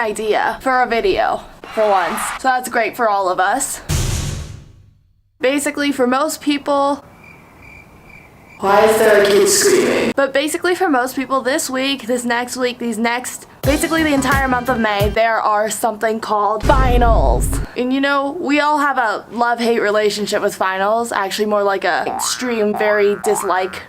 idea for a video for once. So that's great for all of us. Basically, for most people... Why is there a kid screaming? But basically for most people this week, this next week, basically the entire month of May, there are something called finals. And you know, we all have a love-hate relationship with finals. Actually more like a extreme, very dislikeness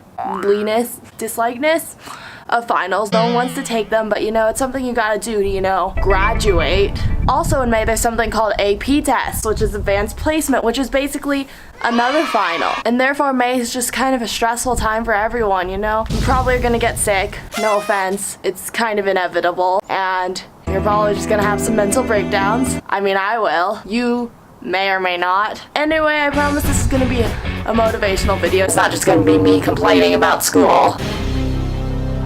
of finals. No one wants to take them, but you know, it's something you gotta do to, you know, graduate. Also in May, there's something called AP test, which is advanced placement, which is basically another final. And therefore May is just kind of a stressful time for everyone, you know? You probably are gonna get sick, no offense. It's kind of inevitable. And you're probably just gonna have some mental breakdowns. I mean, I will. You may or may not. Anyway, I promise this is gonna be a motivational video. It's not just gonna be me complaining about school.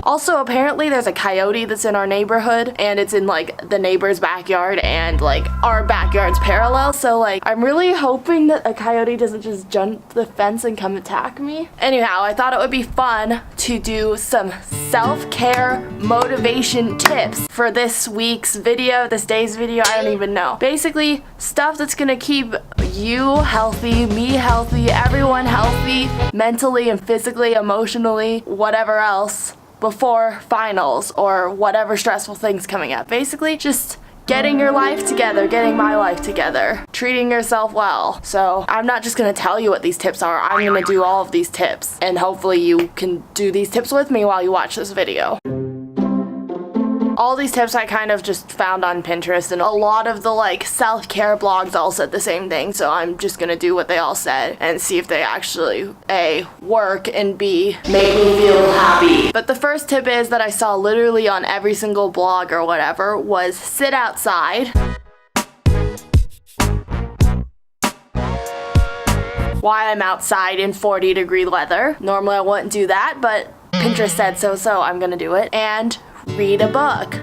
Also, apparently there's a coyote that's in our neighborhood, and it's in like the neighbor's backyard, and like our backyard's parallel, so like I'm really hoping that a coyote doesn't just jump the fence and come attack me. Anyhow, I thought it would be fun to do some self-care motivation tips for this week's video, this day's video, I don't even know. Basically, stuff that's gonna keep you healthy, me healthy, everyone healthy, mentally and physically, emotionally, whatever else, before finals or whatever stressful thing's coming up. Basically, just getting your life together, getting my life together, treating yourself well. So I'm not just gonna tell you what these tips are, I'm gonna do all of these tips, and hopefully you can do these tips with me while you watch this video. All these tips I kind of just found on Pinterest, and a lot of the like self-care blogs all said the same thing, so I'm just gonna do what they all said and see if they actually A, work, and B, make me feel happy. But the first tip is that I saw literally on every single blog or whatever was sit outside. Why I'm outside in 40-degree weather. Normally I wouldn't do that, but Pinterest said so, so I'm gonna do it. And read a book.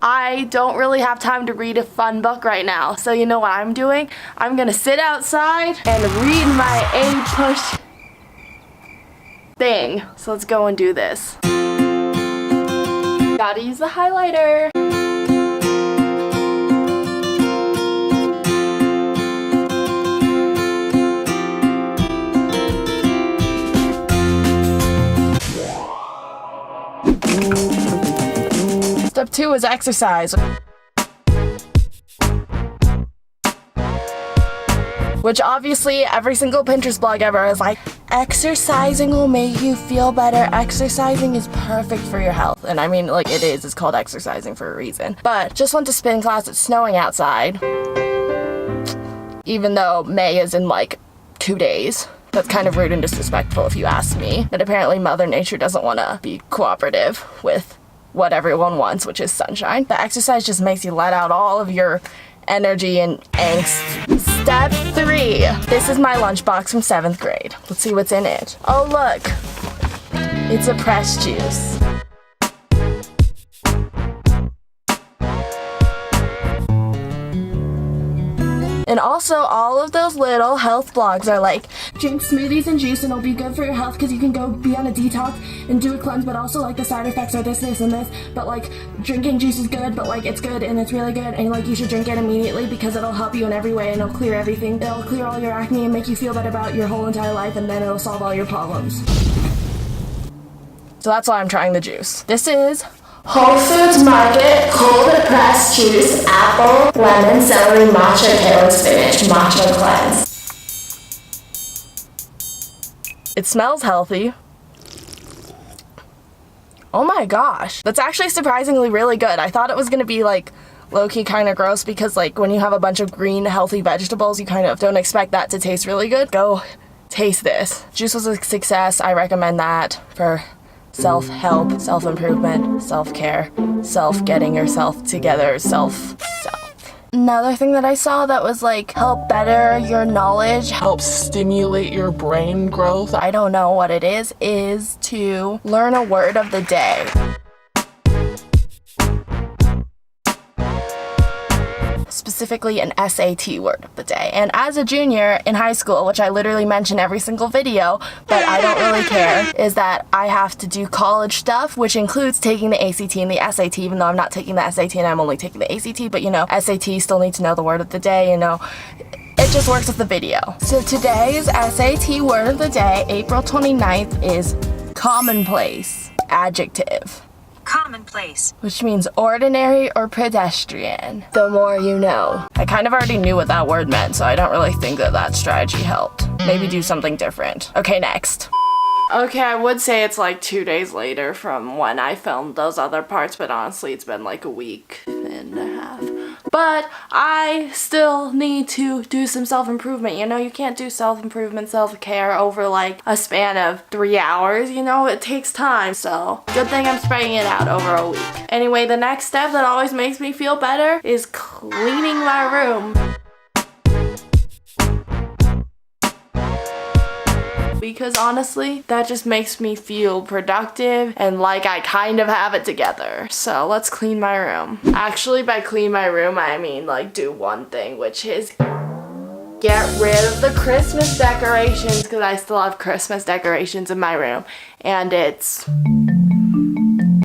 I don't really have time to read a fun book right now, so you know what I'm doing? I'm gonna sit outside and read my A-push thing. So let's go and do this. Gotta use the highlighter. Step 2 is exercise. Which obviously every single Pinterest blog ever is like, exercising will make you feel better. Exercising is perfect for your health. And I mean, like, it is. It's called exercising for a reason. But just went to spin class. It's snowing outside. Even though May is in like 2 days. That's kind of rude and disrespectful if you ask me. But apparently Mother Nature doesn't want to be cooperative with what everyone wants, which is sunshine. But exercise just makes you let out all of your energy and angst. Step 3. This is my lunchbox from 7th grade. Let's see what's in it. Oh look, it's a pressed juice. And also, all of those little health blogs are like, drink smoothies and juice and it'll be good for your health because you can go be on a detox and do a cleanse, but also like the side effects are this, this, and this. But like, drinking juice is good, but like it's good and it's really good, and like you should drink it immediately because it'll help you in every way and it'll clear everything. It'll clear all your acne and make you feel better about your whole entire life, and then it'll solve all your problems. So that's why I'm trying the juice. This is Whole Foods Market cold pressed juice, apple, lemon, celery, matcha, kale, spinach, matcha cleanse. It smells healthy. Oh my gosh. That's actually surprisingly really good. I thought it was gonna be like low-key kind of gross because like when you have a bunch of green healthy vegetables, you kind of don't expect that to taste really good. Go taste this. Juice was a success. I recommend that for self-help, self-improvement, self-care, self-getting yourself together, self. Another thing that I saw that was like help better your knowledge, help stimulate your brain growth, I don't know what it is to learn a word of the day. specifically an SAT word of the day. And as a junior in high school, which I literally mention every single video, but I don't really care, is that I have to do college stuff, which includes taking the ACT and the SAT, even though I'm not taking the SAT and I'm only taking the ACT, but you know, SAT still need to know the word of the day, you know. It just works with the video. So today's SAT word of the day, April 29th, is commonplace. Adjective. Commonplace. Which means ordinary or pedestrian. The more you know. I kind of already knew what that word meant, so I don't really think that that strategy helped. Maybe do something different. Okay, next. Okay, I would say it's like 2 days later from when I filmed those other parts, but honestly it's been like a week and a half. But I still need to do some self-improvement. You know, you can't do self-improvement, self-care over like a span of 3 hours. You know, it takes time. So good thing I'm spreading it out over a week. Anyway, the next step that always makes me feel better is cleaning my room. Because honestly, that just makes me feel productive and like I kind of have it together. So let's clean my room. Actually, by clean my room, I mean like do one thing, which is get rid of the Christmas decorations, because I still have Christmas decorations in my room and it's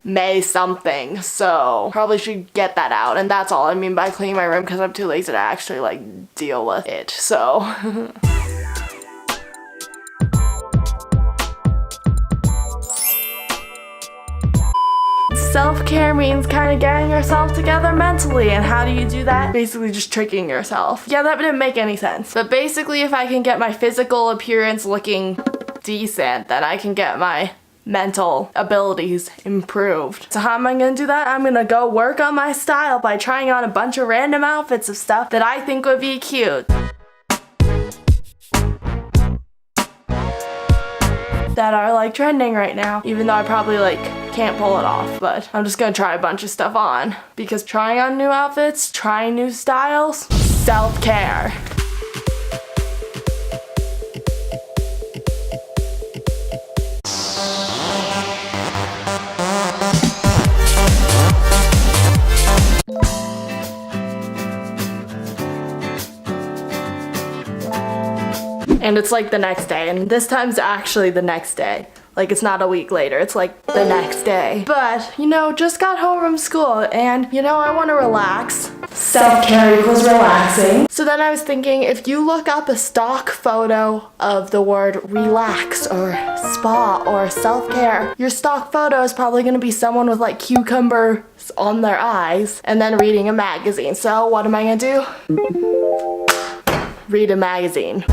May something, so probably should get that out. And that's all I mean by cleaning my room, because I'm too lazy to actually like deal with it. So self-care means kind of getting yourself together mentally, and how do you do that? Basically just tricking yourself. Yeah, that didn't make any sense. But basically if I can get my physical appearance looking decent, then I can get my mental abilities improved. So how am I gonna do that? I'm gonna go work on my style by trying on a bunch of random outfits of stuff that I think would be cute. That are like trending right now, even though I probably like can't pull it off, but I'm just gonna try a bunch of stuff on, because trying on new outfits, trying new styles, self-care. And it's like the next day, and this time's actually the next day. Like, it's not a week later, it's like the next day. But, you know, just got home from school and, you know, I want to relax. Self-care equals relaxing. So then I was thinking, if you look up a stock photo of the word relax or spa or self-care, your stock photo is probably going to be someone with like cucumbers on their eyes and then reading a magazine. So what am I going to do? Read a magazine.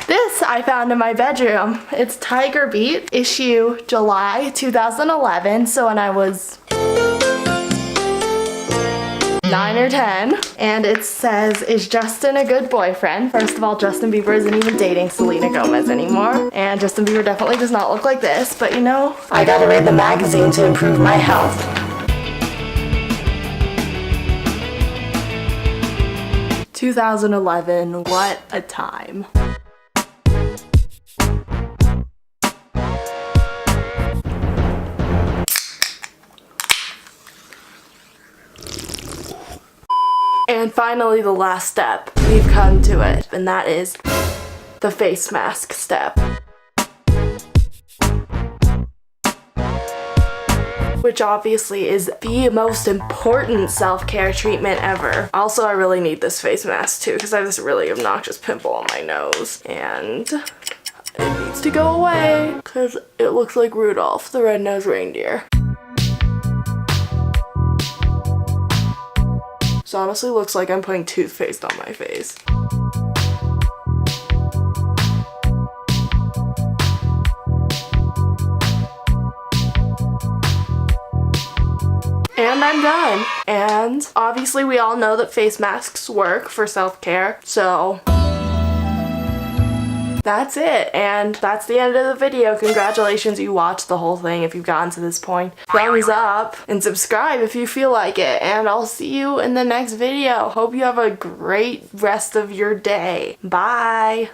This I found in my bedroom. It's Tiger Beat, issue July 2011, so when I was 9 or 10, and it says, is Justin a good boyfriend? First of all, Justin Bieber isn't even dating Selena Gomez anymore, and Justin Bieber definitely does not look like this, but you know, I gotta read the magazine to improve my health. "2011, what a time." And finally, the last step. We've come to it, and that is the face mask step. Which obviously is the most important self-care treatment ever. Also, I really need this face mask too, because I have this really obnoxious pimple on my nose, and it needs to go away, because it looks like Rudolph the red-nosed reindeer. This honestly looks like I'm putting toothpaste on my face. And I'm done. And obviously we all know that face masks work for self-care, so that's it. And that's the end of the video. Congratulations, you watched the whole thing if you've gotten to this point. Thumbs up and subscribe if you feel like it. And I'll see you in the next video. Hope you have a great rest of your day. Bye.